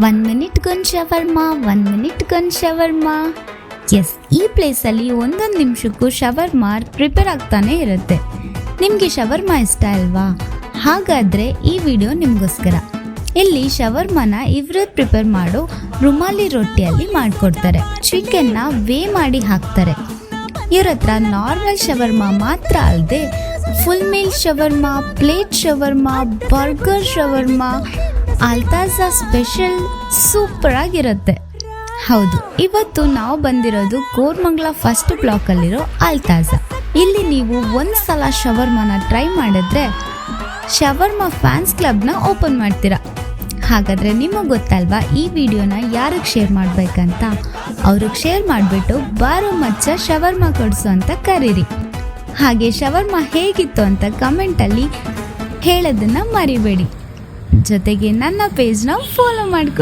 1 ಮಿನಿಟ್ಗೊಂದು shawarma, 1 ಮಿನಿಟ್ಗೊಂದು shawarma. S, ಈ ಪ್ಲೇಸಲ್ಲಿ ಒಂದೊಂದು ನಿಮಿಷಕ್ಕೂ ಶವರ್ಮಾ ಪ್ರಿಪೇರ್ ಆಗ್ತಾನೆ ಇರುತ್ತೆ. ನಿಮಗೆ ಶವರ್ಮಾ ಇಷ್ಟ ಅಲ್ವಾ? ಹಾಗಾದರೆ ಈ ವಿಡಿಯೋ ನಿಮಗೋಸ್ಕರ. ಇಲ್ಲಿ ಶವರ್ಮಾನ ಇವರು ಪ್ರಿಪೇರ್ ಮಾಡೋ ರುಮಾಲಿ ರೊಟ್ಟಿಯಲ್ಲಿ ಮಾಡಿಕೊಡ್ತಾರೆ. ಚಿಕನ್ನ ವೇ ಮಾಡಿ ಹಾಕ್ತಾರೆ. ಇವ್ರ ಹತ್ರ ನಾರ್ಮಲ್ ಶವರ್ಮಾ ಮಾತ್ರ ಅಲ್ಲದೆ full meal shawarma, plate shawarma, burger shawarma, Altaza special super ಆಗಿರುತ್ತೆ. ಹೌದು, ಇವತ್ತು ನಾವು ಬಂದಿರೋದು ಕೋರಮಂಗಲ ಫಸ್ಟ್ ಬ್ಲಾಕಲ್ಲಿರೋ ಅಲ್ತಾಜಾ. ಇಲ್ಲಿ ನೀವು ಒಂದ್ಸಲ ಶವರ್ಮಾನ ಟ್ರೈ ಮಾಡಿದ್ರೆ ಶವರ್ಮಾ ಫ್ಯಾನ್ಸ್ ಕ್ಲಬ್ನ ಓಪನ್ ಮಾಡ್ತೀರಾ. ಹಾಗಾದರೆ ನಿಮಗೆ ಗೊತ್ತಲ್ವಾ ಈ ವಿಡಿಯೋನ ಯಾರಿಗೆ ಶೇರ್ ಮಾಡಬೇಕಂತ? ಅವ್ರಿಗೆ ಶೇರ್ ಮಾಡಿಬಿಟ್ಟು ಬಾರೋ ಮಚ್ಚ ಶವರ್ಮಾ ಕೊಡಿಸು ಅಂತ ಕರೀರಿ. ಹಾಗೆ ಶವರ್ಮಾ ಹೇಗಿತ್ತು ಅಂತ ಕಮೆಂಟಲ್ಲಿ ಹೇಳೋದನ್ನು ಮರಿಬೇಡಿ. ಜೊತೆಗೆ ನನ್ನ ಪೇಜ್ನ ಫಾಲೋ ಮಾಡ್ಕೊಳ್ಳಿ.